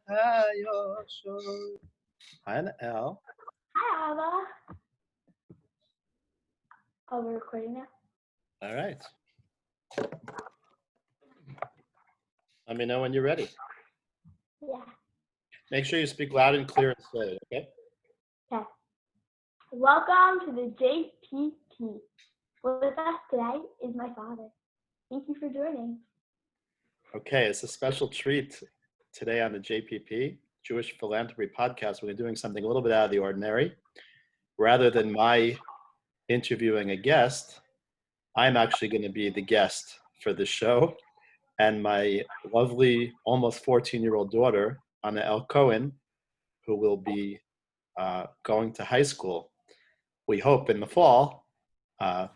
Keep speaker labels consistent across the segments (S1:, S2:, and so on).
S1: Hayosho. Hi, Al.
S2: Hi, Ava. Oh, we're recording now?
S1: All right. Let me know when you're ready.
S2: Yeah.
S1: Make sure you speak loud and clear and slowly, okay?
S2: Okay. Welcome to the JPP. With us today is my father. Thank you for joining.
S1: Okay, it's a special treat today on the JPP, Jewish Philanthropy Podcast. We're doing something a little bit out of the ordinary. Rather than my interviewing a guest, I'm actually going to be the guest for the show. And my lovely, almost 14-year-old daughter, Anna El Cohen, who will be going to high school, we hope in the fall, uh,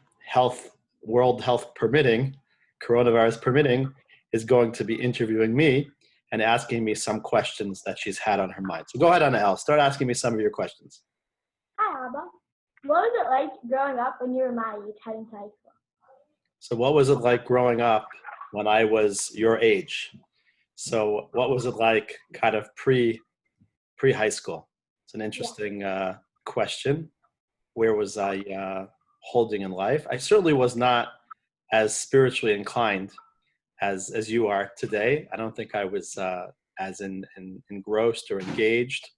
S1: world health permitting, coronavirus permitting, is going to be interviewing me and asking me some questions that she's had on her mind. So go ahead, Anna El, start asking me some of your questions.
S2: Hi, Ava. What was it like growing up when you were my age heading to high school?
S1: So what was it like growing up when I was your age? So what was it like kind of pre-high school? It's an interesting question. Where was I holding in life? I certainly was not as spiritually inclined as you are today. I don't think I was as engrossed or engaged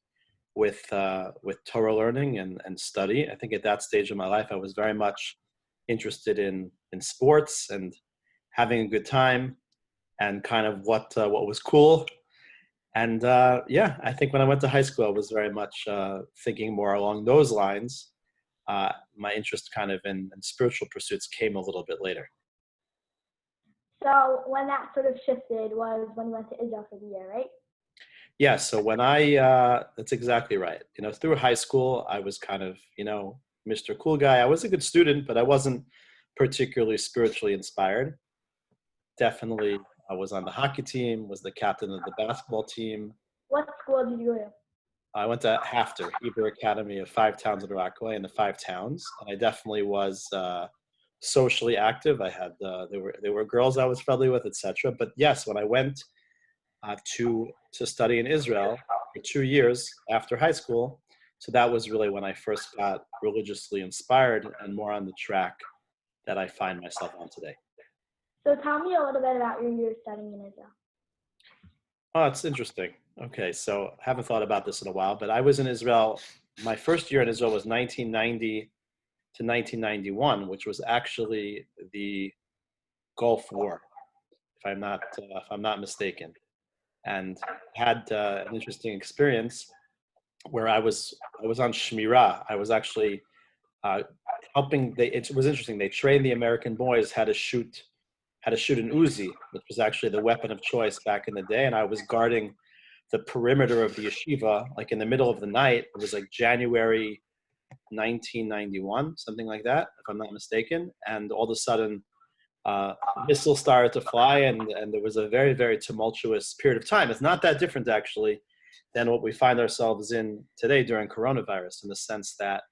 S1: with Torah learning and study. I think at that stage of my life, I was very much interested in sports and having a good time and kind of what was cool. And I think when I went to high school, I was very much thinking more along those lines. My interest kind of in spiritual pursuits came a little bit later.
S2: So when that sort of shifted was when you went to Israel for the year, right?
S1: Yeah, so when that's exactly right. Through high school, I was kind of, Mr. Cool Guy. I was a good student, but I wasn't particularly spiritually inspired. Definitely, I was on the hockey team, was the captain of the basketball team.
S2: What school did you go to?
S1: I went to HAFTR, Hebrew Academy of Five Towns in Rockaway, in the Five Towns, and I definitely was socially active. I had there were girls I was friendly with, etc. But yes, when I went to study in Israel for 2 years after high school. So that was really when I first got religiously inspired and more on the track that I find myself on today.
S2: So tell me a little bit about your year studying in Israel.
S1: Oh, it's interesting. Okay, so I haven't thought about this in a while, but I was in Israel. My first year in Israel was 1990 to 1991, which was actually the Gulf War, if I'm not mistaken, and had an interesting experience where I was on Shmirah. I was actually uh, helping. It was interesting. They trained the American boys how to shoot an Uzi, which was actually the weapon of choice back in the day. And I was guarding the perimeter of the yeshiva, like in the middle of the night. It was like January 1991, something like that, if I'm not mistaken. And all of a sudden, missiles started to fly, and there was a very, very tumultuous period of time. It's not that different, actually, than what we find ourselves in today during coronavirus, in the sense that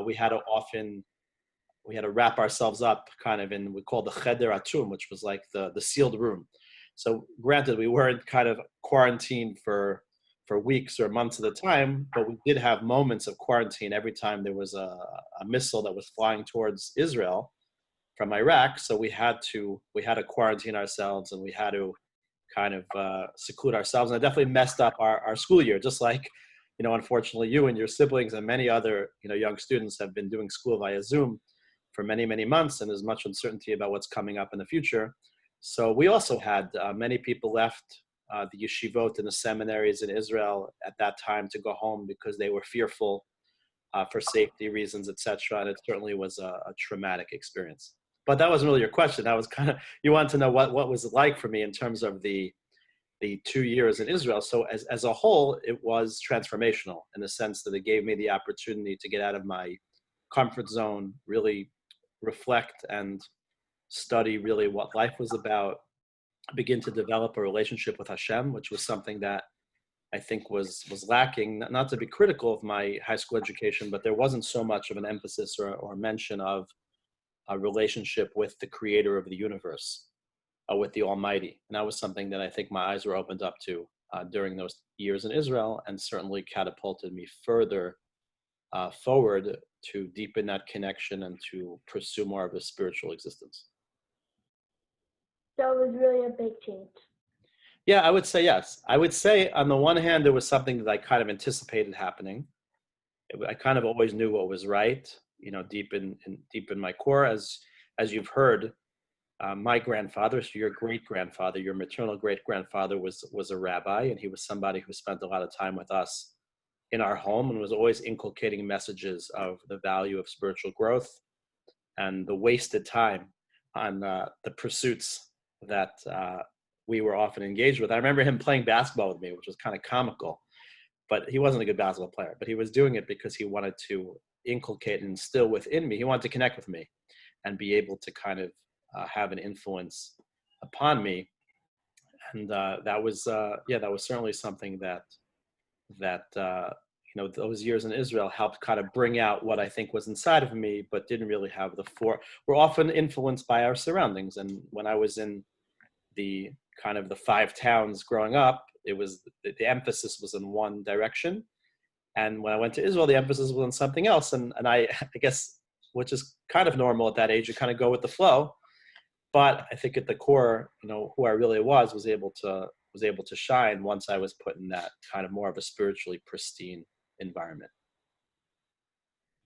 S1: we had to wrap ourselves up kind of in, we call the cheder atum, which was like the sealed room. So granted, we weren't kind of quarantined for weeks or months at a time, but we did have moments of quarantine every time there was a missile that was flying towards Israel from Iraq. So we had to quarantine ourselves, and we had to kind of seclude ourselves. And it definitely messed up our school year, just like, unfortunately, you and your siblings and many other, young students have been doing school via Zoom for many, many months, and there's much uncertainty about what's coming up in the future. So we also had many people left the yeshivot and the seminaries in Israel at that time to go home because they were fearful for safety reasons, etc. And it certainly was a traumatic experience. But that wasn't really your question. That was kind of, you wanted to know what was it like for me in terms of the 2 years in Israel. So as a whole, it was transformational in the sense that it gave me the opportunity to get out of my comfort zone, really reflect and study really what life was about, begin to develop a relationship with Hashem, which was something that I think was lacking. Not to be critical of my high school education, but there wasn't so much of an emphasis or mention of a relationship with the creator of the universe, with the Almighty. And that was something that I think my eyes were opened up to during those years in Israel, and certainly catapulted me further forward to deepen that connection and to pursue more of a spiritual existence.
S2: So it was really a big change.
S1: Yeah, I would say yes. I would say on the one hand, there was something that I kind of anticipated happening. I kind of always knew what was right, deep in my core. As you've heard, my grandfather, so your great grandfather, your maternal great grandfather, was a rabbi, and he was somebody who spent a lot of time with us in our home and was always inculcating messages of the value of spiritual growth and the wasted time on the pursuits that we were often engaged with. I remember him playing basketball with me, which was kind of comical, but he wasn't a good basketball player, but he was doing it because he wanted to inculcate and instill within me. He wanted to connect with me and be able to kind of have an influence upon me. And that was certainly something that those years in Israel helped kind of bring out what I think was inside of me, but didn't really have we're often influenced by our surroundings. And when I was in the kind of the 5 towns growing up, it was the emphasis was in one direction. And when I went to Israel, the emphasis was on something else. And I guess, which is kind of normal at that age, you kind of go with the flow. But I think at the core, who I really was able to shine once I was put in that kind of more of a spiritually pristine environment.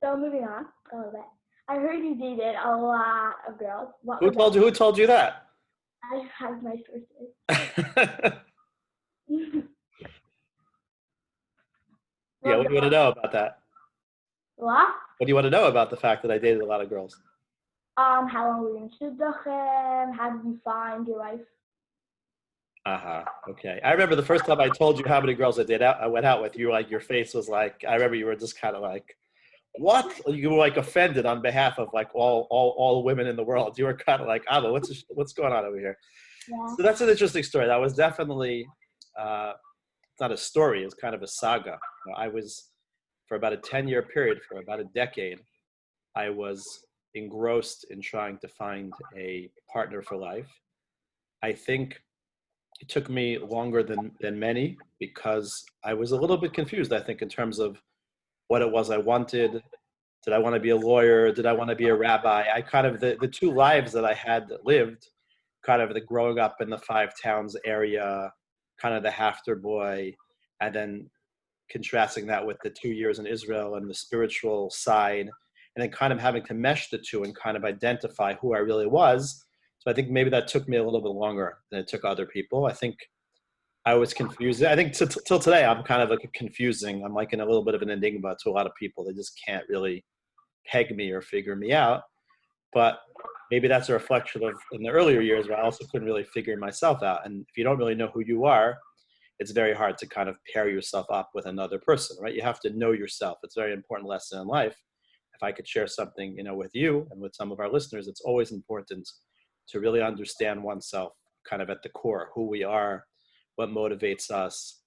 S2: So moving on a little bit. I heard you dated a lot of girls.
S1: Who told you that?
S2: I have my sources.
S1: Yeah, what do you want to know about that?
S2: What?
S1: What do you want to know about the fact that I dated a lot of girls?
S2: How long were you in Shidduchim? How did you find your wife?
S1: Okay. I remember the first time I told you how many girls I went out with. You like your face was like, I remember you were just kind of like, what? You were like offended on behalf of like all women in the world. You were kind of like, Abba, what's going on over here?
S2: Yeah.
S1: So that's an interesting story. That was definitely it's not a story. It's kind of a saga. I was for about a 10-year period, for about a decade, I was engrossed in trying to find a partner for life. I think it took me longer than many because I was a little bit confused, I think, in terms of what it was I wanted. Did I want to be a lawyer? Did I want to be a rabbi? I kind of, the 2 lives that I had lived, kind of the growing up in the 5 towns area, kind of the Hafter boy, and then contrasting that with the 2 years in Israel and the spiritual side, and then kind of having to mesh the 2 and kind of identify who I really was. So I think maybe that took me a little bit longer than it took other people. I think I was confused. I think till today, I'm kind of like confusing. I'm like in a little bit of an enigma to a lot of people. They just can't really peg me or figure me out. But maybe that's a reflection of in the earlier years where I also couldn't really figure myself out. And if you don't really know who you are, it's very hard to kind of pair yourself up with another person, right? You have to know yourself. It's a very important lesson in life. If I could share something, with you and with some of our listeners, it's always important to really understand oneself kind of at the core, who we are, what motivates us,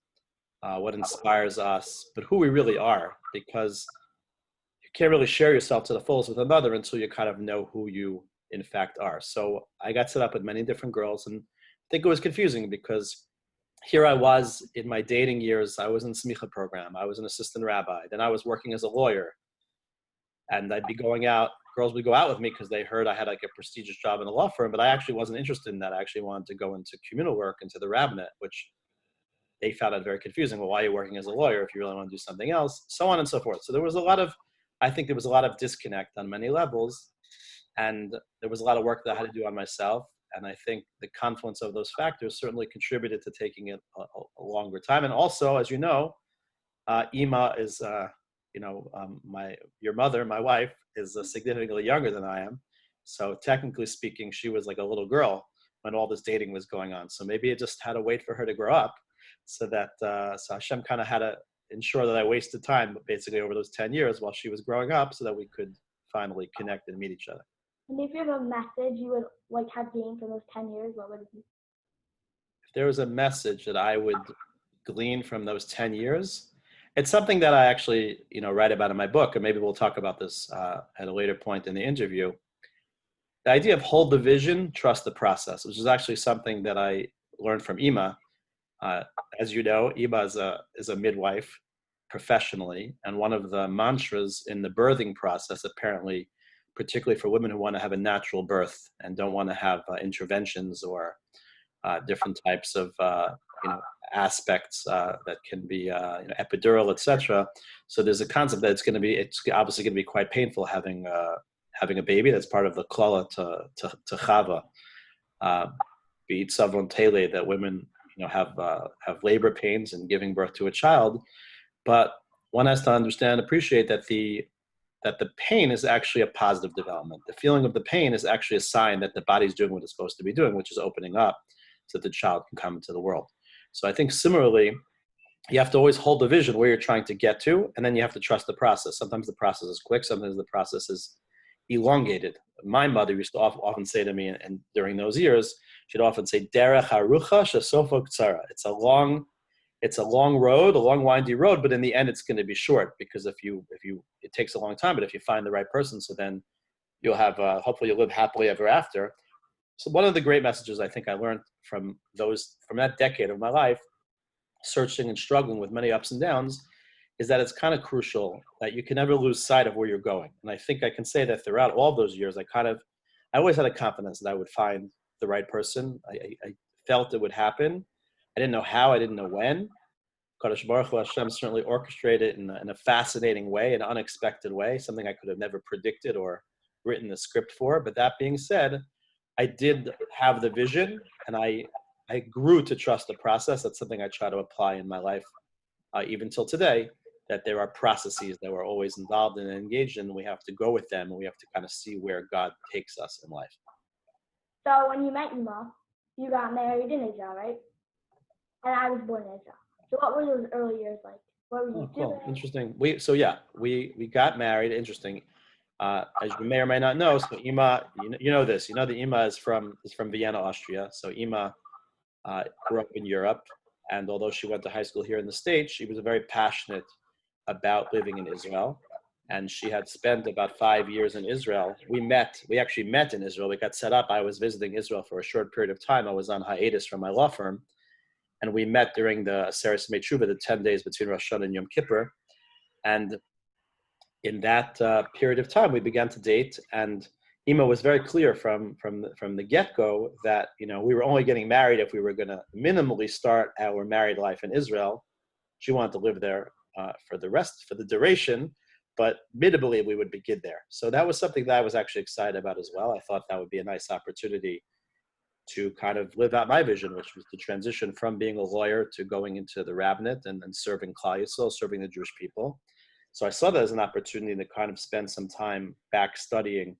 S1: what inspires us, but who we really are, because you can't really share yourself to the fullest with another until you kind of know who you in fact are. So I got set up with many different girls, and I think it was confusing because here I was in my dating years. I was in smicha program. I was an assistant rabbi. Then I was working as a lawyer, and I'd be going out. Girls would go out with me because they heard I had like a prestigious job in a law firm, but I actually wasn't interested in that. I actually wanted to go into communal work, into the rabbinate, which they found it very confusing. Well, why are you working as a lawyer if you really want to do something else? So on and so forth. So there was a lot of disconnect on many levels, and there was a lot of work that I had to do on myself. And I think the confluence of those factors certainly contributed to taking it a longer time. And also, as you know, Ima is, your mother, my wife, is significantly younger than I am. So technically speaking, she was like a little girl when all this dating was going on. So maybe it just had to wait for her to grow up, so that so Hashem kind of had to ensure that I wasted time, basically over those 10 years while she was growing up, so that we could finally connect and meet each other.
S2: And if you have a message you would like have gained from those 10 years, what would it be?
S1: If there was a message that I would glean from those 10 years, it's something that I actually, write about in my book, and maybe we'll talk about this at a later point in the interview. The idea of hold the vision, trust the process, which is actually something that I learned from Ima. Uh, as you know, Iba is a midwife professionally, and one of the mantras in the birthing process, apparently, particularly for women who want to have a natural birth and don't want to have interventions or different types of aspects that can be epidural, etc. So there's a concept that it's obviously going to be quite painful having a baby. That's part of the klala to Chava. Be it Savon Tele, that women have labor pains and giving birth to a child, but one has to understand and appreciate that the pain is actually a positive development. The feeling of the pain is actually a sign that the body's doing what it's supposed to be doing, which is opening up so that the child can come into the world. So I think similarly, you have to always hold the vision where you're trying to get to, and then you have to trust the process. Sometimes the process is quick, sometimes the process is elongated. My mother used to often say to me, and during those years, she'd often say, "Derech harucha shesofo ktsara." It's a long road, a long windy road, but in the end, it's going to be short because it takes a long time, but if you find the right person, so then you'll have hopefully you'll live happily ever after. So one of the great messages I think I learned from that decade of my life, searching and struggling with many ups and downs, is that it's kind of crucial that you can never lose sight of where you're going. And I think I can say that throughout all those years, I always had a confidence that I would find the right person. I felt it would happen. I didn't know how, I didn't know when. Kadosh Baruch Hu Hashem certainly orchestrated it in a fascinating way, an unexpected way, something I could have never predicted or written the script for. But that being said, I did have the vision, and I grew to trust the process. That's something I try to apply in my life, even till today, that there are processes that we're always involved in and engaged in, and we have to go with them, and we have to kind of see where God takes us in life.
S2: So when you met Ima, you got married in Israel, right? And I was born in Israel. So what were those early years like? What were you doing?
S1: Cool, interesting. We got married. Interesting. As you may or may not know, so Ima, you know this. You know the Ima is from Vienna, Austria. So Ima grew up in Europe, and although she went to high school here in the States, she was very passionate about living in Israel. And she had spent about 5 years in Israel. We actually met in Israel. We got set up. I was visiting Israel for a short period of time. I was on hiatus from my law firm. And we met during the Aseret Yemei, the 10 days between Rosh Hashanah and Yom Kippur. And in that period of time, we began to date. And Ima was very clear from the get-go that we were only getting married if we were going to minimally start our married life in Israel. She wanted to live there for the duration, but minimally we would begin there. So that was something that I was actually excited about as well. I thought that would be a nice opportunity to kind of live out my vision, which was to transition from being a lawyer to going into the rabbinate and serving Klal Yisrael, serving the Jewish people. So I saw that as an opportunity to kind of spend some time back studying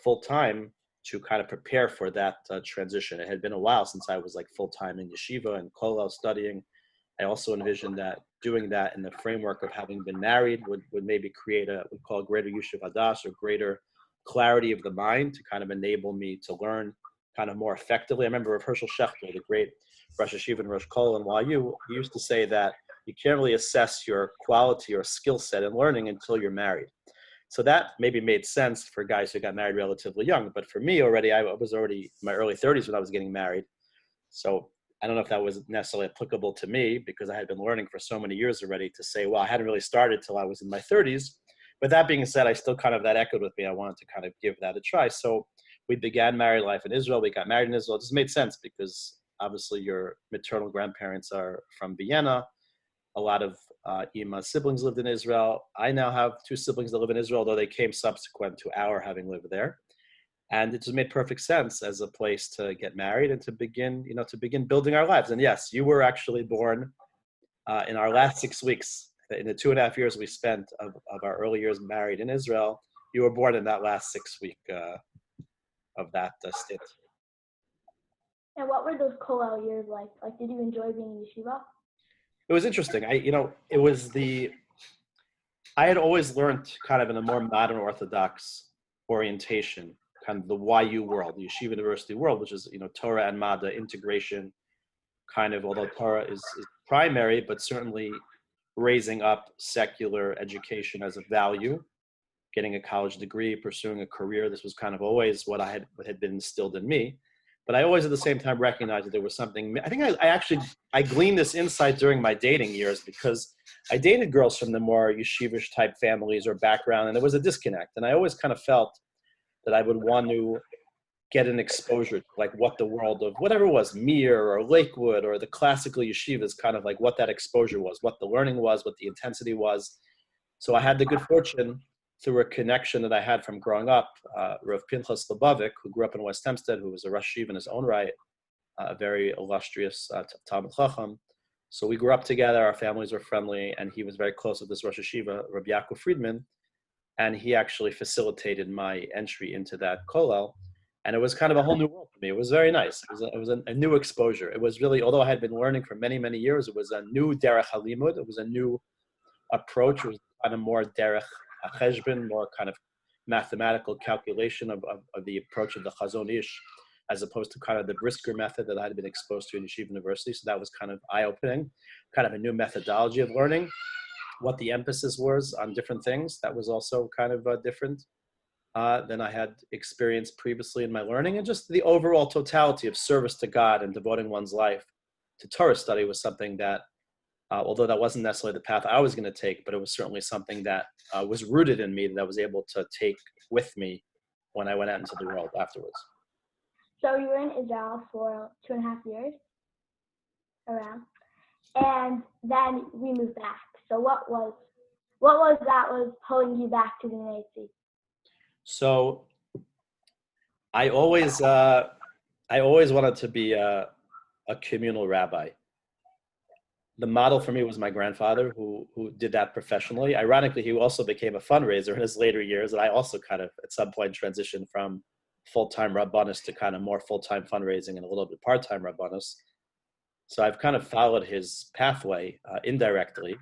S1: full time to kind of prepare for that transition. It had been a while since I was like full time in yeshiva and kollel studying. I also envisioned that doing that in the framework of having been married would maybe create we call a greater yushuv hadas, or greater clarity of the mind, to kind of enable me to learn kind of more effectively. I remember Rav Hershel Schachter, the great Rosh Hashiva and Rosh Kol and YU, he used to say that you can't really assess your quality or skill set in learning until you're married. So that maybe made sense for guys who got married relatively young. But for me already, I was already in my early 30s when I was getting married. So I don't know if that was necessarily applicable to me, because I had been learning for so many years already, to say, well, I hadn't really started till I was in my 30s. But that being said, I still kind of, that echoed with me. I wanted to kind of give that a try. So we began married life in Israel. We got married in Israel. It just made sense because obviously your maternal grandparents are from Vienna. A lot of Ima's siblings lived in Israel. I now have 2 siblings that live in Israel, though they came subsequent to our having lived there. And it just made perfect sense as a place to get married and to begin building our lives. And yes, you were actually born in our last 6 weeks. In the 2.5 years we spent of our early years married in Israel, you were born in that last 6 week of that stint.
S2: And what were those kollel years like? Like, did you enjoy being in yeshiva?
S1: It was interesting. I had always learned kind of in a more modern Orthodox orientation, kind of the YU world, the Yeshiva University world, which is, Torah and Mada integration, kind of, although Torah is primary, but certainly raising up secular education as a value, getting a college degree, pursuing a career. This was kind of always what had been instilled in me. But I always at the same time recognized that there was something. I think I gleaned this insight during my dating years because I dated girls from the more yeshivish type families or background, and there was a disconnect. And I always kind of felt that I would want to get an exposure to like what the world of whatever it was, Mir or Lakewood or the classical yeshivas, kind of like what that exposure was, what the learning was, what the intensity was. So I had the good fortune through a connection that I had from growing up, Rav Pinchas Lubavik, who grew up in West Hempstead, who was a Rosh Yeshiva in his own right, a very illustrious Talmid Chacham. So we grew up together, our families were friendly, and he was very close with this Rosh Yeshiva, Rabbi Yaakov Friedman, and he actually facilitated my entry into that kollel. And it was kind of a whole new world for me. It was very nice. It was a new exposure. It was really, although I had been learning for many, many years, it was a new derech halimud. It was a new approach. It was kind of more derech hacheshbon, more kind of mathematical calculation of the approach of the Chazon Ish, as opposed to kind of the Brisker method that I had been exposed to in Yeshiva University. So that was kind of eye-opening, kind of a new methodology of learning. What the emphasis was on different things, that was also kind of different than I had experienced previously in my learning. And just the overall totality of service to God and devoting one's life to Torah study was something that, although that wasn't necessarily the path I was going to take, but it was certainly something that was rooted in me that I was able to take with me when I went out into the world afterwards.
S2: So you were in Israel for 2.5 years, around, and then we moved back. So what was that was pulling you back to the United States?
S1: So I always wanted to be a communal rabbi. The model for me was my grandfather, who did that professionally. Ironically, he also became a fundraiser in his later years, and I also kind of at some point transitioned from full-time rabbanus to kind of more full-time fundraising and a little bit part-time rabbanus. So I've kind of followed his pathway indirectly.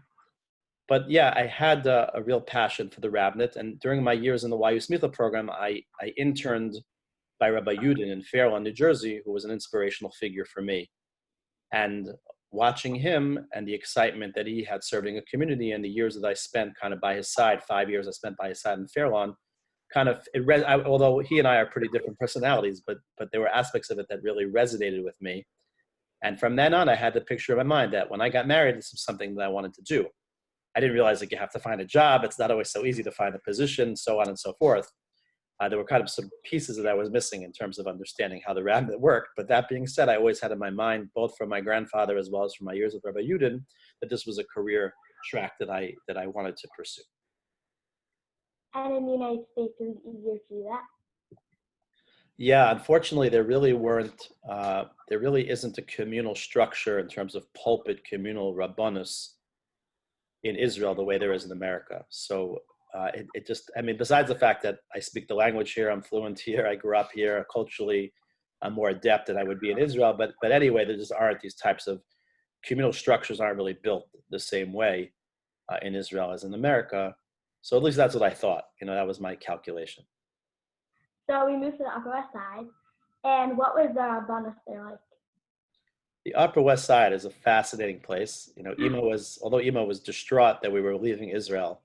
S1: But yeah, I had a real passion for the rabbinate. And during my years in the YU Smicha program, I interned by Rabbi Yudin in Fairlawn, New Jersey, who was an inspirational figure for me. And watching him and the excitement that he had serving a community and the years that I spent kind of by his side, 5 years I spent by his side in Fairlawn, kind of, although he and I are pretty different personalities, but there were aspects of it that really resonated with me. And from then on, I had the picture in my mind that when I got married, this was something that I wanted to do. I didn't realize that you have to find a job. It's not always so easy to find a position, so on and so forth. There were kind of some pieces that I was missing in terms of understanding how the rabbinate worked. But that being said, I always had in my mind, both from my grandfather as well as from my years with Rabbi Yudin, that this was a career track that I wanted to pursue.
S2: And in the United States, it was easier to do that?
S1: Yeah, unfortunately, there really isn't a communal structure in terms of pulpit communal rabbanus in Israel the way there is in America. So it just, I mean, besides the fact that I speak the language here, I'm fluent here, I grew up here, culturally, I'm more adept than I would be in Israel. But anyway, there just aren't these types of communal structures aren't really built the same way in Israel as in America. So at least that's what I thought. That was my calculation.
S2: So we moved to the Upper West Side. And what was the rabbanus there like?
S1: The Upper West Side is a fascinating place. Although Ima was distraught that we were leaving Israel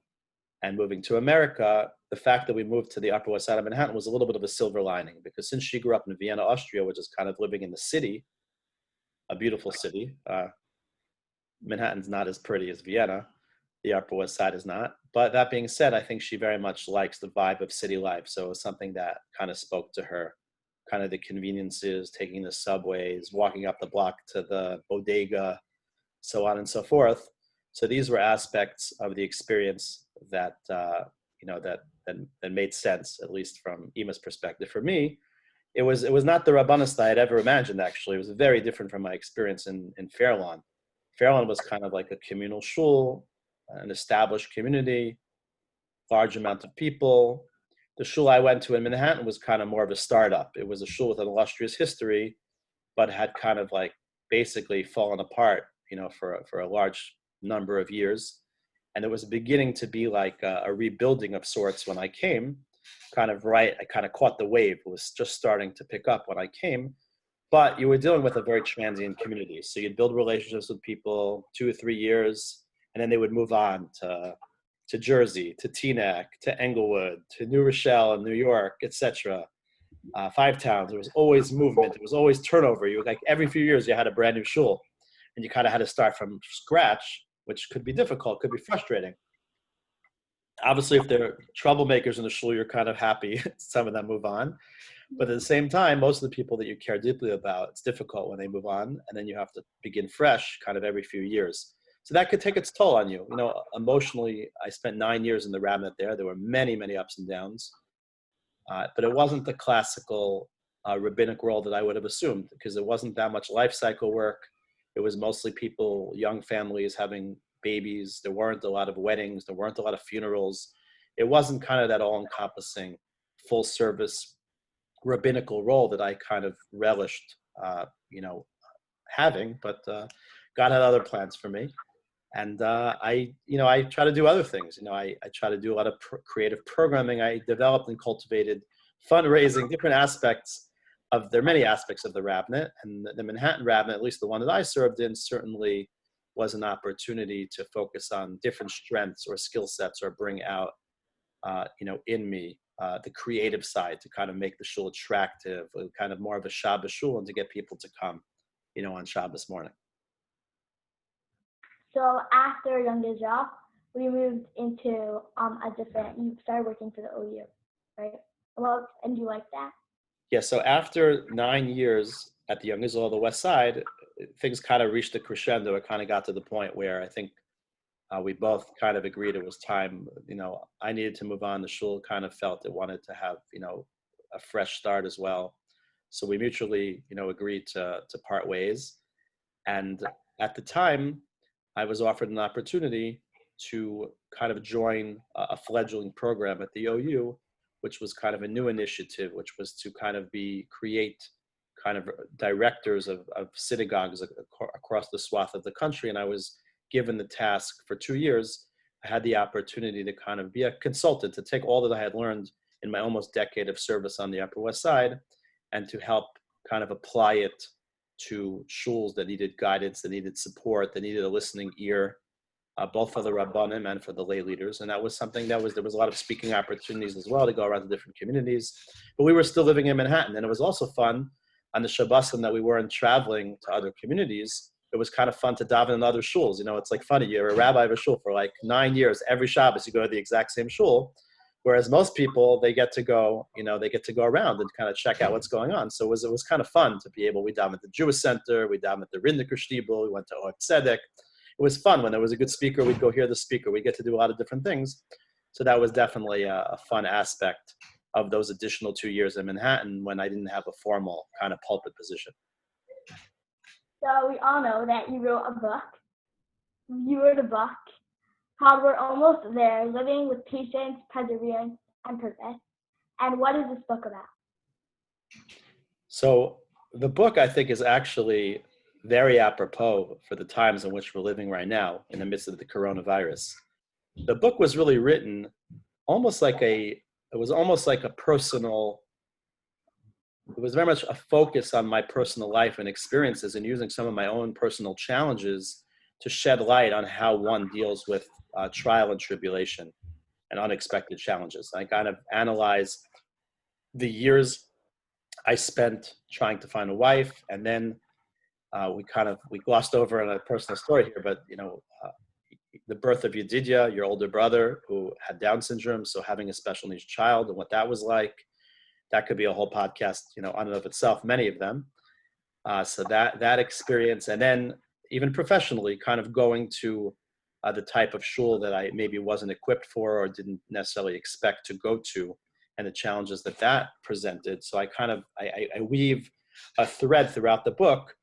S1: and moving to America, the fact that we moved to the Upper West Side of Manhattan was a little bit of a silver lining, because since she grew up in Vienna, Austria, which is kind of living in the city, a beautiful city, Manhattan's not as pretty as Vienna. The Upper West Side is not. But that being said, I think she very much likes the vibe of city life. So it was something that kind of spoke to her, kind of the conveniences, taking the subways, walking up the block to the bodega, so on and so forth. So these were aspects of the experience that made sense, at least from Ima's perspective. For me, it was not the rabbanus that I had ever imagined, actually. It was very different from my experience in Fairlawn. Fairlawn was kind of like a communal shul, an established community, large amount of people. The shul I went to in Manhattan was kind of more of a startup. It was a shul with an illustrious history, but had kind of like basically fallen apart, for a large number of years. And it was beginning to be like a rebuilding of sorts when I came. I kind of caught the wave. It was just starting to pick up when I came. But you were dealing with a very transient community. So you'd build relationships with people 2 or 3 years, and then they would move on to Jersey, to Teaneck, to Englewood, to New Rochelle and New York, etc. five towns. There was always movement. There was always turnover. You like every few years you had a brand new shul, and you kind of had to start from scratch, which could be difficult, could be frustrating. Obviously, if they're troublemakers in the shul, you're kind of happy. Some of them move on, but at the same time, most of the people that you care deeply about, it's difficult when they move on, and then you have to begin fresh, kind of every few years. So that could take its toll on you. You know, emotionally, I spent 9 years in the rabbinate there. There were many, many ups and downs. But it wasn't the classical rabbinic role that I would have assumed because it wasn't that much life cycle work. It was mostly people, young families having babies. There weren't a lot of weddings. There weren't a lot of funerals. It wasn't kind of that all-encompassing, full-service rabbinical role that I kind of relished, you know, having. But God had other plans for me. And I try to do other things. I try to do a lot of creative programming. I developed and cultivated fundraising, different aspects there are many aspects of the rabbinate. And the Manhattan rabbinate, at least the one that I served in, certainly was an opportunity to focus on different strengths or skill sets or bring out, in me, the creative side to kind of make the shul attractive, kind of more of a Shabbos shul and to get people to come, on Shabbos morning.
S2: So after Young Israel, we moved into you started working for the OU, right? Well, and you like that?
S1: Yeah, so after 9 years at the Young Israel, the West Side, things kind of reached a crescendo. It kind of got to the point where I think we both kind of agreed it was time. I needed to move on. The shul kind of felt it wanted to have, a fresh start as well. So we mutually, agreed to part ways. And at the time, I was offered an opportunity to kind of join a fledgling program at the OU, which was kind of a new initiative, which was to kind of create kind of directors of synagogues across the swath of the country. And I was given the task for 2 years. I had the opportunity to kind of be a consultant, to take all that I had learned in my almost decade of service on the Upper West Side and to help kind of apply it to shuls that needed guidance, that needed support, that needed a listening ear, both for the Rabbanim and for the lay leaders. And that was something there was a lot of speaking opportunities as well to go around to different communities. But we were still living in Manhattan. And it was also fun on the Shabbosim that we weren't traveling to other communities. It was kind of fun to daven in other shuls. It's like funny, you're a rabbi of a shul for like 9 years. Every Shabbos you go to the exact same shul. Whereas most people, they get to go around and kind of check out what's going on. So it was kind of fun to be able, we davened at the Jewish Center, we davened at the Rindiker Shtibel, we went to Or Tzedek. It was fun. When there was a good speaker, we'd go hear the speaker. We get to do a lot of different things. So that was definitely a fun aspect of those additional 2 years in Manhattan when I didn't have a formal kind of pulpit position.
S2: So we all know that you wrote a book. You wrote a book called We're Almost There, Living with Patience, Perseverance, and Purpose. And what is this book about?
S1: So the book, I think, is actually very apropos for the times in which we're living right now in the midst of the coronavirus. The book was really written it was very much a focus on my personal life and experiences and using some of my own personal challenges to shed light on how one deals with trial and tribulation and unexpected challenges. I kind of analyze the years I spent trying to find a wife, and then we glossed over on a personal story here, but the birth of Yedidia, your older brother who had Down syndrome, so having a special needs child and what that was like. That could be a whole podcast, on and of itself, many of them. So that experience, and then even professionally, kind of going to the type of shul that I maybe wasn't equipped for or didn't necessarily expect to go to, and the challenges that presented. So I weave a thread throughout the book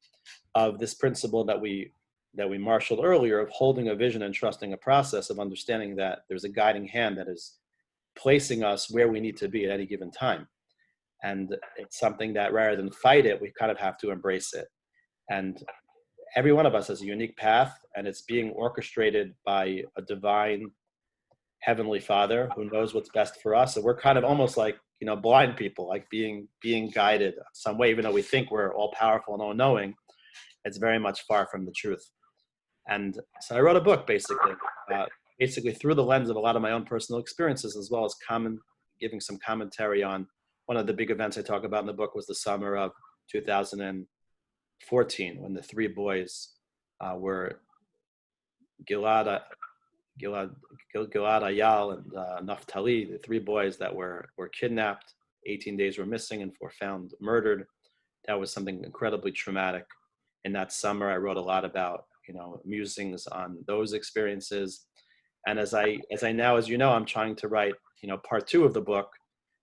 S1: of this principle that we marshaled earlier of holding a vision and trusting a process, of understanding that there's a guiding hand that is placing us where we need to be at any given time. And it's something that rather than fight it, we kind of have to embrace it. And every one of us has a unique path, and it's being orchestrated by a divine Heavenly Father who knows what's best for us. And we're kind of almost like, blind people, like being guided some way, even though we think we're all powerful and all knowing. It's very much far from the truth. And so I wrote a book basically through the lens of a lot of my own personal experiences, as well as giving some commentary on one of the big events I talk about in the book was the summer of 2014, when the three boys were Gilad, Gilad, Gilad Ayal, and Naphtali, the three boys that were kidnapped. 18 days were missing and were found murdered. That was something incredibly traumatic. In that summer, I wrote a lot about, musings on those experiences. And as you know, I'm trying to write, part two of the book.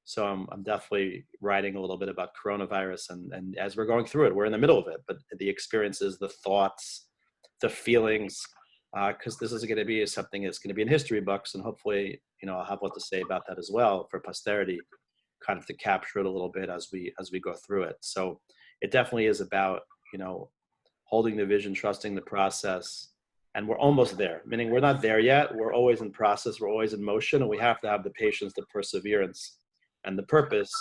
S1: So I'm definitely writing a little bit about coronavirus. And as we're going through it, we're in the middle of it, but the experiences, the thoughts, the feelings, because this is going to be something that's going to be in history books. And hopefully, I'll have what to say about that as well for posterity, kind of to capture it a little bit as we go through it. So it definitely is about, holding the vision, trusting the process. And we're almost there, meaning we're not there yet. We're always in process. We're always in motion. And we have to have the patience, the perseverance, and the purpose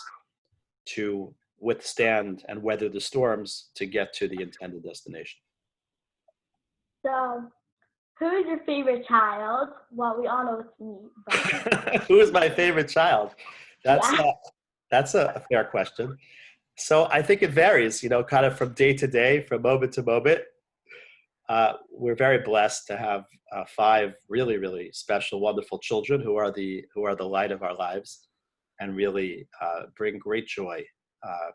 S1: to withstand and weather the storms to get to the intended destination.
S2: So, who is your favorite child? Well, we all know it's me. But...
S1: Who is my favorite child? That's a fair question. So I think it varies, kind of from day to day, from moment to moment. We're very blessed to have 5 really, really special, wonderful children who are the light of our lives, and really bring great joy. I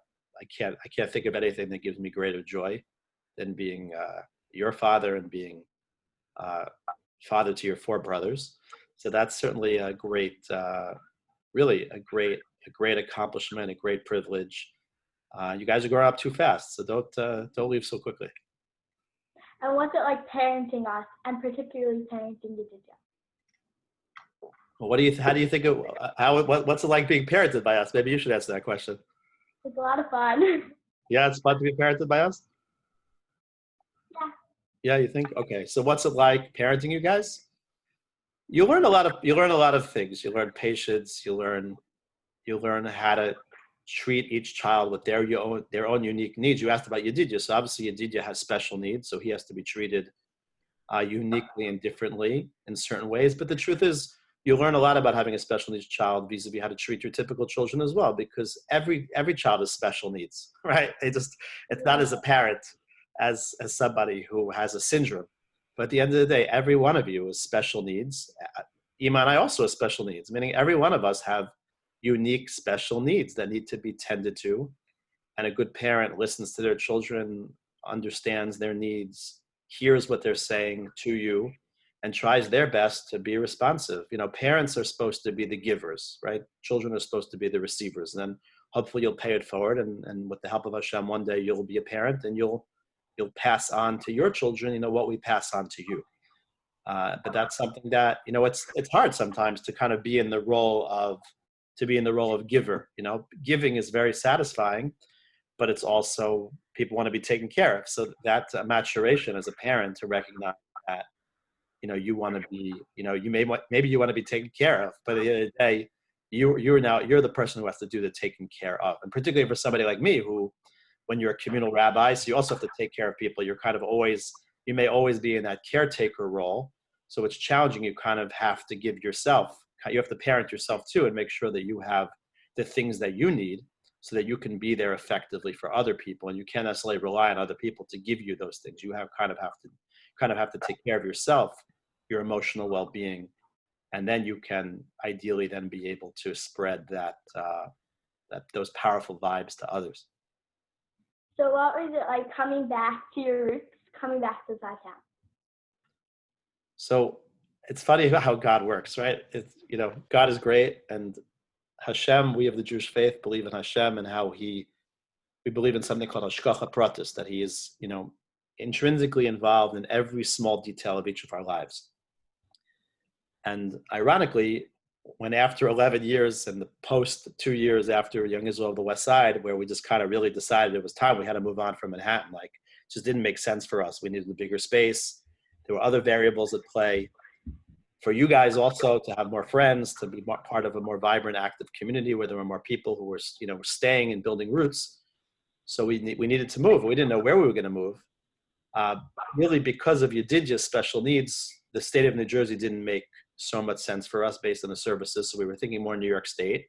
S1: can't think of anything that gives me greater joy than being your father and being father to your 4 brothers. So that's certainly a great, really a great accomplishment, a great privilege. You guys are growing up too fast, so don't leave so quickly.
S2: And what's it like parenting us, and particularly parenting Yedidya?
S1: Well, how do you think what's it like being parented by us? Maybe you should answer that question.
S2: It's a lot of fun.
S1: Yeah, it's fun to be parented by us?
S2: Yeah.
S1: Yeah, you think? Okay. So what's it like parenting you guys? You learn a lot of things. You learn patience, you learn how to treat each child with their own unique needs. You asked about Yedidya. So obviously Yedidya has special needs, so he has to be treated uniquely and differently in certain ways. But the truth is, you learn a lot about having a special needs child vis-a-vis how to treat your typical children as well, because every child has special needs, right? It's not as apparent as somebody who has a syndrome. But at the end of the day, every one of you has special needs. Ima and I also have special needs, meaning every one of us have unique special needs that need to be tended to. And a good parent listens to their children, understands their needs, hears what they're saying to you, and tries their best to be responsive. Parents are supposed to be the givers, right? Children are supposed to be the receivers. And then hopefully you'll pay it forward. And with the help of Hashem, one day you'll be a parent and you'll pass on to your children, what we pass on to you. But that's something that, it's hard sometimes to kind of be in the role of giver. Giving is very satisfying, but it's also, people want to be taken care of. So that's a maturation as a parent to recognize that, you want to be, maybe you want to be taken care of, but at the end of the day, you're the person who has to do the taking care of. And particularly for somebody like me, who, when you're a communal rabbi, so you also have to take care of people. You may always be in that caretaker role. So it's challenging. You kind of have to you have to parent yourself too, and make sure that you have the things that you need so that you can be there effectively for other people. And you can't necessarily rely on other people to give you those things. You kind of have to take care of yourself, your emotional well-being, and then you can ideally then be able to spread those powerful vibes to others.
S2: So what was it like coming back to your roots, coming back to Zion?
S1: So it's funny how God works, right? God is great, and Hashem, we of the Jewish faith believe in Hashem and how we believe in something called Hashgacha Pratis, that he is, intrinsically involved in every small detail of each of our lives. And ironically, when after 11 years and the post 2 years after Young Israel of the West Side, where we just kind of really decided it was time, we had to move on from Manhattan, it just didn't make sense for us. We needed a bigger space. There were other variables at play. For you guys also to have more friends, to be part of a more vibrant, active community where there were more people who were, staying and building roots. So we needed to move. We didn't know where we were going to move. Really, because of Yedidya's special needs, the state of New Jersey didn't make so much sense for us based on the services. So we were thinking more New York State.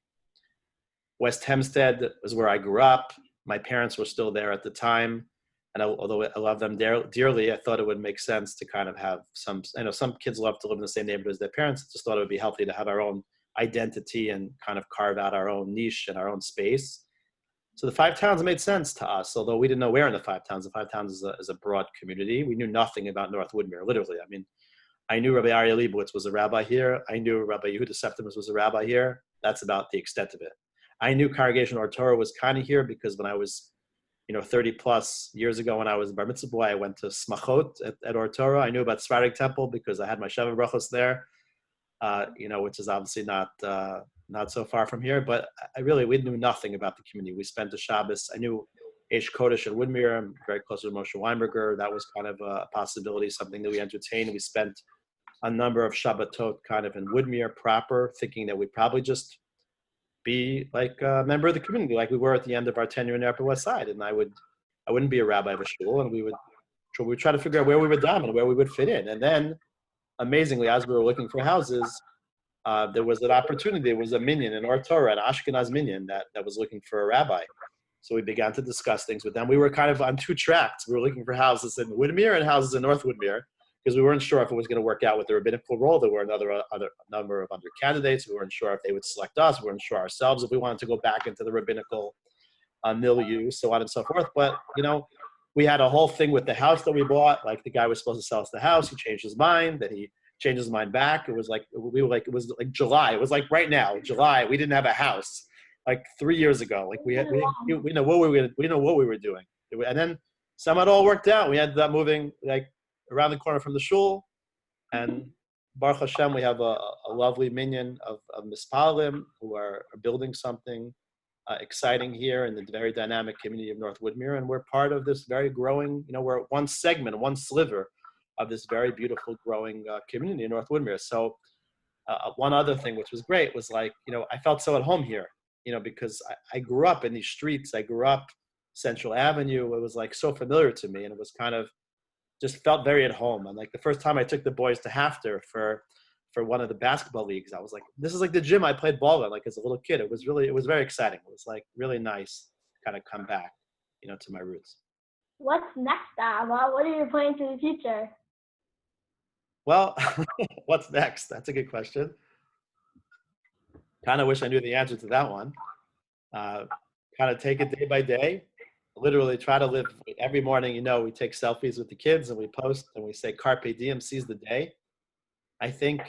S1: West Hempstead was where I grew up. My parents were still there at the time. And although I love them dearly, I thought it would make sense to kind of have some, I know some kids love to live in the same neighborhood as their parents. I just thought it would be healthy to have our own identity and kind of carve out our own niche and our own space. So the Five Towns made sense to us, although we didn't know where in the Five Towns. The Five Towns is a broad community. We knew nothing about North Woodmere, literally. I mean, I knew Rabbi Aryeh Leibowitz was a rabbi here. I knew Rabbi Yehuda Septimus was a rabbi here. That's about the extent of it. I knew Congregation Or Torah was kind of here because when I was 30 plus years ago when I was a bar mitzvah boy, I went to Smachot at Or Torah. I knew about Sephardic Temple because I had my Sheva Brachos there, which is obviously not so far from here. But we knew nothing about the community. We spent the Shabbos. I knew Eish Kodesh and Woodmere. I'm very close to Moshe Weinberger. That was kind of a possibility, something that we entertained. We spent a number of Shabbatot kind of in Woodmere proper, thinking that we'd probably just be like a member of the community, like we were at the end of our tenure in the Upper West Side. And I wouldn't be a rabbi of a shul, and we would try to figure out where we would dominate, where we would fit in. And then, amazingly, as we were looking for houses, there was an opportunity. There was a minyan in Or Torah, an Ashkenaz minyan that was looking for a rabbi. So we began to discuss things with them. We were kind of on two tracks. We were looking for houses in Woodmere and houses in North Woodmere because we weren't sure if it was going to work out with the rabbinical role. There were another number of other candidates. We weren't sure if they would select us. We weren't sure ourselves if we wanted to go back into the rabbinical milieu, so on and so forth. But, we had a whole thing with the house that we bought. Like the guy was supposed to sell us the house. He changed his mind. Then he changed his mind back. It was like July. It was like right now, July. We didn't have a house like 3 years ago. Like we know what we were doing. And then somehow it all worked out. We ended up moving like around the corner from the shul, and Baruch Hashem, we have a lovely minyan of Mispalim who are building something exciting here in the very dynamic community of North Woodmere, and we're part of this very growing, we're one segment, one sliver of this very beautiful growing community in North Woodmere. So one other thing which was great was like, I felt so at home here, because I grew up in these streets. I grew up Central Avenue. It was like so familiar to me, and it was kind of just felt very at home. And like the first time I took the boys to Hafter for one of the basketball leagues, I was like, this is like the gym I played ball in, like as a little kid. It was very exciting. It was like really nice to kind of come back, to my roots.
S2: What's next, Abba? What are your plans for the future?
S1: Well, what's next? That's a good question. Kind of wish I knew the answer to that one. Kind of take it day by day. Literally try to live every morning. We take selfies with the kids and we post and we say Carpe Diem, seize the day. I think,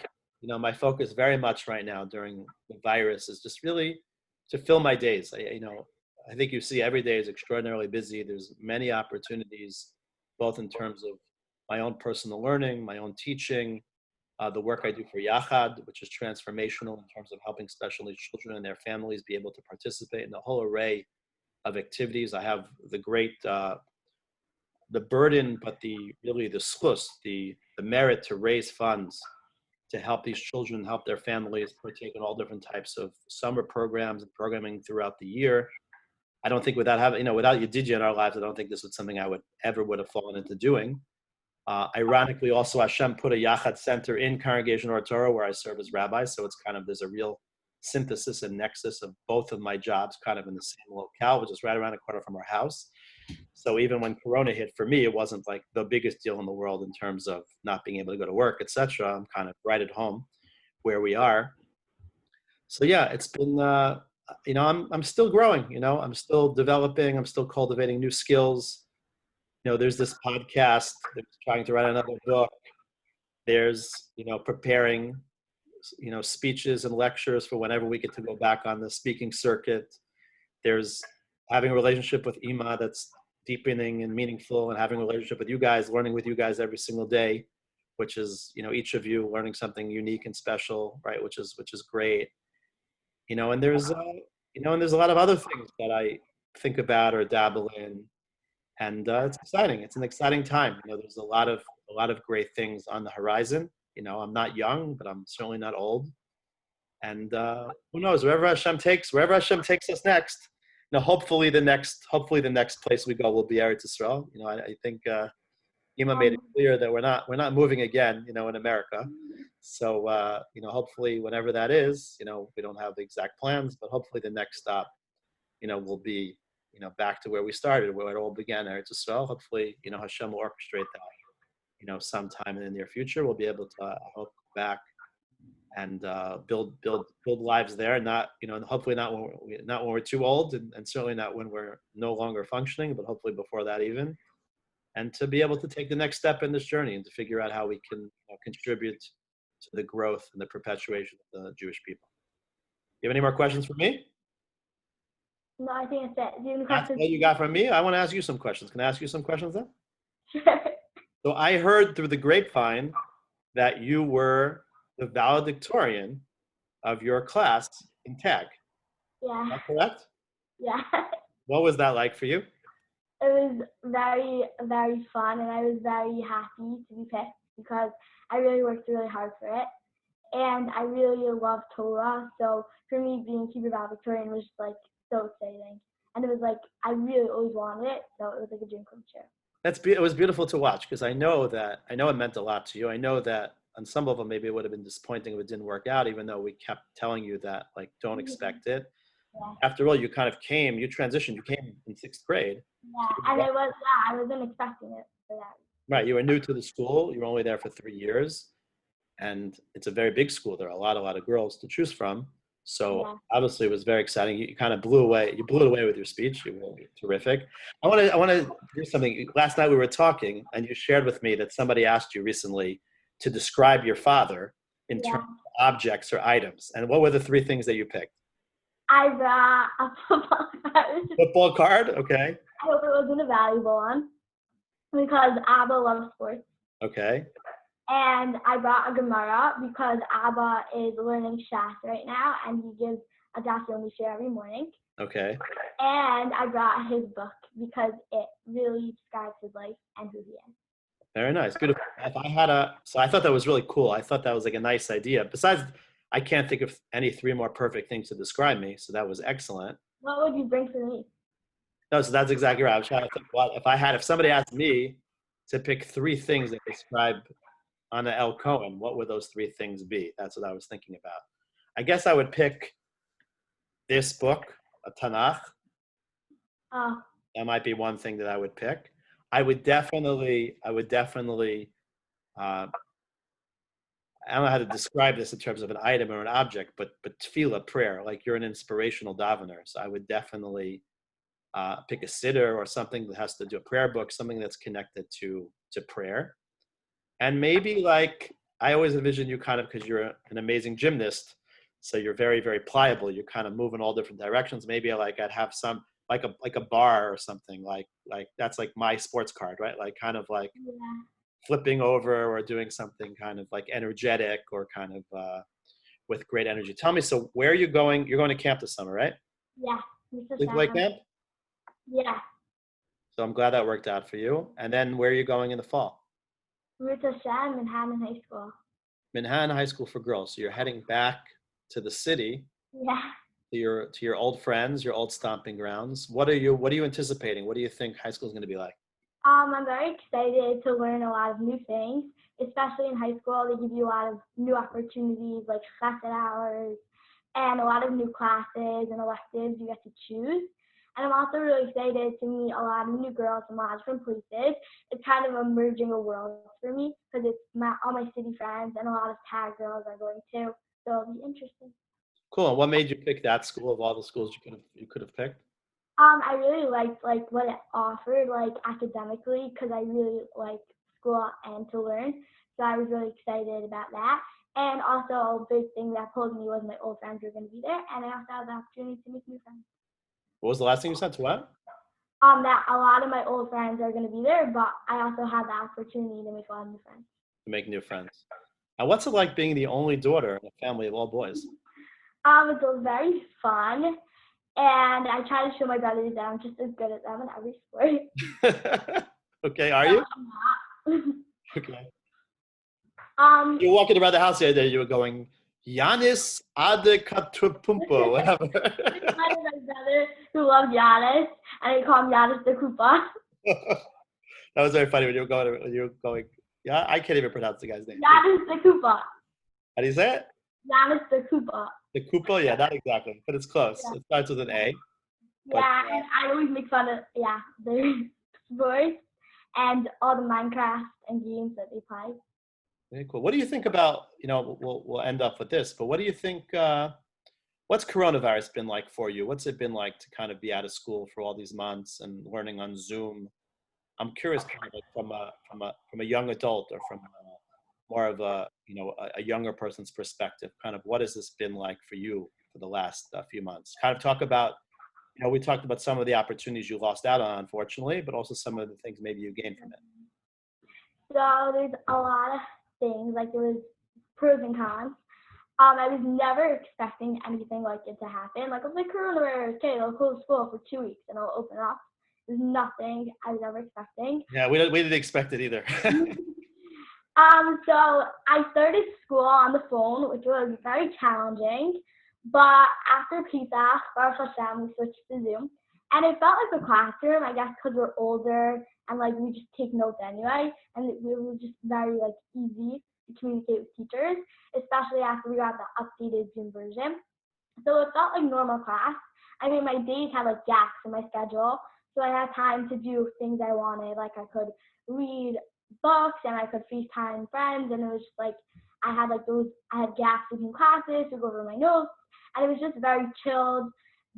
S1: my focus very much right now during the virus is just really to fill my days. I think you see every day is extraordinarily busy. There's many opportunities, both in terms of my own personal learning, my own teaching, the work I do for Yachad, which is transformational in terms of helping special needs children and their families be able to participate in the whole array of activities. I have the great, the burden, but the schus, the merit to raise funds to help these children, help their families partake in all different types of summer programs and programming throughout the year. I don't think without Yedidya in our lives, I don't think this was something I would have fallen into doing. Ironically, also Hashem put a Yachad center in Congregation Or Torah where I serve as rabbi. So it's kind of, there's a real synthesis and nexus of both of my jobs kind of in the same locale, which is right around the corner from our house. So even when Corona hit, for me, it wasn't like the biggest deal in the world in terms of not being able to go to work, etc. I'm kind of right at home where we are. So yeah, it's been, I'm still growing, I'm still developing, I'm still cultivating new skills. There's this podcast, there's trying to write another book. There's, preparing, speeches and lectures for whenever we get to go back on the speaking circuit. There's having a relationship with Ima that's deepening and meaningful, and having a relationship with you guys, learning with you guys every single day, which is, each of you learning something unique and special, right? Which is great. And there's, and there's a lot of other things that I think about or dabble in. And it's exciting. It's an exciting time. There's a lot of great things on the horizon. I'm not young, but I'm certainly not old. And who knows? Wherever Hashem takes us next. Hopefully the next place we go will be Eretz Yisrael. I think Ima made it clear that we're not moving again. In America. So hopefully whenever that is, we don't have the exact plans, but hopefully the next stop we'll be, back to where we started, where it all began, Eretz Yisrael. Hopefully, Hashem will orchestrate that, sometime in the near future. We'll be able to, I hope, go back and build lives there. Not, hopefully not when we're too old, and certainly not when we're no longer functioning, but hopefully before that even. And to be able to take the next step in this journey and to figure out how we can contribute to the growth and the perpetuation of the Jewish people. You have any more questions for me?
S2: No, I think that's it. Do you have any
S1: That's
S2: questions?
S1: what you got from me? I want to ask you some questions. Can I ask you some questions then?
S2: Sure.
S1: So I heard through the grapevine that you were the valedictorian of your class in TAG.
S2: Yeah.
S1: Is that correct?
S2: Yeah.
S1: What was that like for you?
S2: It was very, very fun, and I was very happy to be picked because I really worked really hard for it. And I really love Torah, so for me, being Hebrew valedictorian was just so exciting. And it was I really always wanted it, so it was a dream come true.
S1: It was beautiful to watch because I know it meant a lot to you. I know that on some level maybe it would have been disappointing if it didn't work out, even though we kept telling you that don't expect it.
S2: Yeah.
S1: After all, you transitioned, you came in 6th grade.
S2: Yeah, and I wasn't expecting it for that.
S1: Right, you were new to the school. You were only there for 3 years, and it's a very big school. There are a lot of girls to choose from. So obviously it was very exciting. You kind of blew it away with your speech. You were terrific. I want to do something. Last night we were talking, and you shared with me that somebody asked you recently to describe your father in terms of objects or items. And what were the 3 things that you picked?
S2: I brought a football card.
S1: Football card, okay.
S2: I hope it wasn't a valuable one because Abba loves sports.
S1: Okay.
S2: And I brought a Gemara because Abba is learning Shas right now, and he gives a Daf Yomi share every morning.
S1: Okay.
S2: And I brought his book because it really describes his life and who he is.
S1: Very nice, beautiful. So I thought that was really cool. I thought that was a nice idea. Besides, I can't think of any 3 more perfect things to describe me, so that was excellent.
S2: What would you bring for me?
S1: No, so that's exactly right. I was trying to think, if somebody asked me to pick 3 things that describe Anna L. Cohen, what would those 3 things be? That's what I was thinking about. I guess I would pick this book, a Tanakh. That might be one thing that I would pick. I would definitely, I don't know how to describe this in terms of an item or an object, but tefillah, prayer, you're an inspirational davener. So I would definitely pick a siddur or something that has to do a prayer book, something that's connected to prayer. And maybe I always envision you because you're an amazing gymnast, so you're very, very pliable. You kind of move in all different directions. Maybe I'd have some a bar or something that's my sports card, right? Flipping over or doing something kind of energetic or kind of with great energy. Tell me, so where are you going? You're going to camp this summer, right?
S2: Yeah.
S1: Sleepaway camp?
S2: Yeah.
S1: So I'm glad that worked out for you. And then where are you going in the fall?
S2: Ruth Hashem, Manhattan High School.
S1: Manhattan High School for girls. So you're heading back to the city.
S2: Yeah.
S1: To your old friends, your old stomping grounds. What are you anticipating? What do you think high school is going to be like?
S2: I'm very excited to learn a lot of new things, especially in high school. They give you a lot of new opportunities like chesed hours and a lot of new classes and electives you get to choose. And I'm also really excited to meet a lot of new girls from a lot of different places. It's kind of a merging of worlds for me because it's all my city friends and a lot of tag girls are going too. So it'll be interesting.
S1: Cool. And what made you pick that school of all the schools you could have picked?
S2: I really liked what it offered academically because I really like school and to learn. So I was really excited about that. And also a big thing that pulled me was my old friends were going to be there, and I also had the opportunity to make new friends.
S1: What was the last thing you said? To what?
S2: That a lot of my old friends are going to be there, but I also had the opportunity to make a lot of new friends.
S1: To make new friends. And what's it like being the only daughter in a family of all boys?
S2: It's very fun, and I try to show my brothers that I'm just as good as them in every sport.
S1: Okay, are you? Okay. You're walking around the house the other day, you were going, Giannis Adekatupumpo, whatever.
S2: It's my brother who loved Giannis, and I call him Giannis the Koopa.
S1: That was very funny when you were going, yeah, I can't even pronounce the guy's name.
S2: Giannis the Koopa.
S1: How do you say it?
S2: Giannis the Koopa.
S1: The Koopa? Yeah, not exactly, but it's close. Yeah. It starts with an A. But
S2: Yeah, and I always make fun of the sports and all the Minecraft and games that they play.
S1: very cool. What do you think about, we'll end up with this, but what do you think, what's coronavirus been like for you? What's it been like to kind of be out of school for all these months and learning on Zoom? I'm curious, kind of like from a young adult or from more of a younger person's perspective, kind of what has this been like for you for the last few months? Kind of talk about, we talked about some of the opportunities you lost out on, unfortunately, but also some of the things maybe you gained from it.
S2: So there's a lot of things, like there was pros and cons. I was never expecting anything like it to happen. Like I was like, coronavirus, okay, they'll close school for 2 weeks and it'll open up. There's nothing I was ever expecting.
S1: Yeah, we didn't expect it either.
S2: So I started school on the phone, which was very challenging. But after Pesach, Baruch Hashem, we switched to Zoom. And it felt like a classroom, I guess, because we're older and like we just take notes anyway. And it was just very like easy to communicate with teachers, especially after we got the updated Zoom version. So it felt like normal class. I mean, my days had like gaps in my schedule, so I had time to do things I wanted. Like I could read books and I could FaceTime friends, and it was just like I had gaps between classes to go over my notes, and it was just very chilled,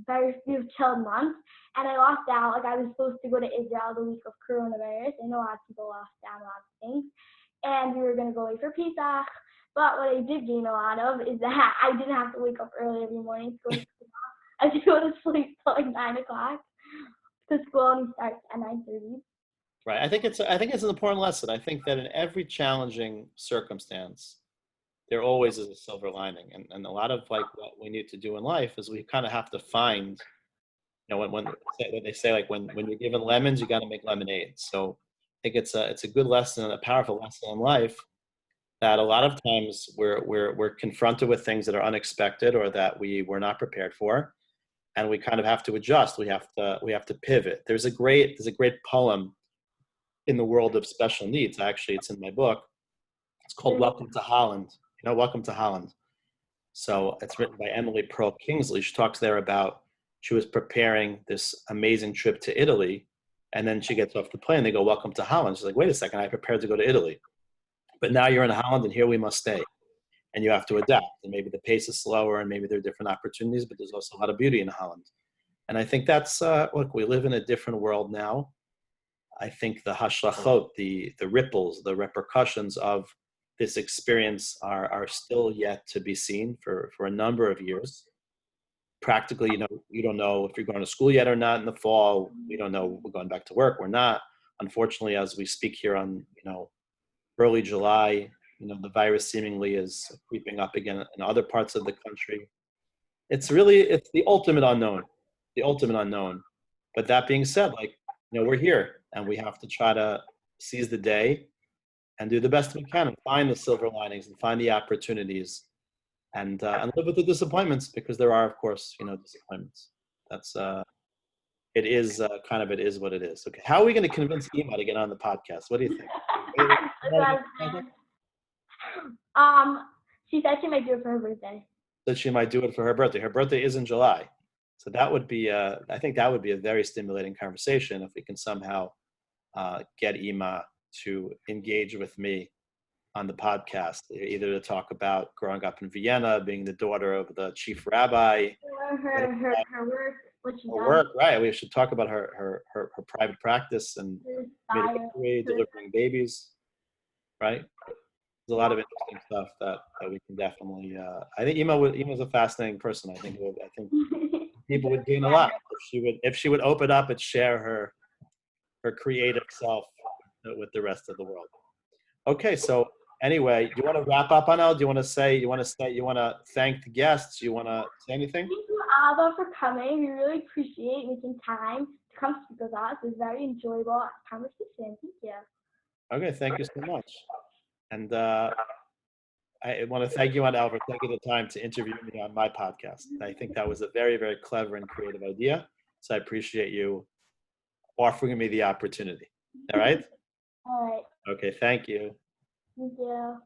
S2: very few chilled months. And I lost out. Like I was supposed to go to Israel the week of coronavirus. I know a lot of people lost out on a lot of things, and we were gonna go away for Pesach. But what I did gain a lot of is that I didn't have to wake up early every morning to go to school. I could go to sleep till like 9 o'clock because school only starts at 9:30.
S1: Right. I think it's an important lesson. I think that in every challenging circumstance, there always is a silver lining. And a lot of like what we need to do in life is we kind of have to find, when they say like when you're given lemons, you got to make lemonade. So I think it's a good lesson, a powerful lesson in life that a lot of times we're confronted with things that are unexpected or that we were not prepared for, and we kind of have to adjust. We have to pivot. There's a great poem in the world of special needs. Actually, it's in my book. It's called Welcome to Holland. Welcome to Holland. So it's written by Emily Pearl Kingsley. She talks there about she was preparing this amazing trip to Italy, and then she gets off the plane. They go, "Welcome to Holland." She's like, "Wait a second, I prepared to go to Italy, but now you're in Holland, and here we must stay." And you have to adapt. And maybe the pace is slower, and maybe there are different opportunities, but there's also a lot of beauty in Holland. And I think that's look. We live in a different world now. I think the hashlachot, the ripples, the repercussions of this experience are still yet to be seen for a number of years. Practically, you don't know if you're going to school yet or not in the fall. We don't know we're going back to work. We're not. Unfortunately, as we speak here on, early July, the virus seemingly is creeping up again in other parts of the country. It's the ultimate unknown, the ultimate unknown. But that being said, like, we're here and we have to try to seize the day and do the best we can and find the silver linings and find the opportunities and live with the disappointments, because there are, of course, disappointments. That's it is it is what it is. Okay, how are we going to convince Ema to get on the podcast? What do you think?
S2: She said she might do it for her birthday.
S1: That she might do it for her birthday. Her birthday is in July, so that would be I think that would be a very stimulating conversation if we can somehow get Ema to engage with me on the podcast, either to talk about growing up in Vienna, being the daughter of the chief rabbi,
S2: her work, what she
S1: her
S2: does.
S1: work, right? We should talk about her private practice and midwifery, delivering babies, right? There's a lot of interesting stuff that we can definitely. I think Ema's a fascinating person. I think people would gain a lot if she would open up and share her creative self with the rest of the world. Okay, so anyway, do you want to wrap up, Anel? Do you want to thank the guests? You want to say anything?
S2: Thank you, Alba, for coming. We really appreciate making time to come speak with us. It was very enjoyable conversation. Thank you.
S1: Okay, thank you so much. And I want to thank you, Anel, for taking the time to interview me on my podcast. I think that was a very, very clever and creative idea. So I appreciate you offering me the opportunity. All right?
S2: All right.
S1: Okay, thank you.
S2: Thank you.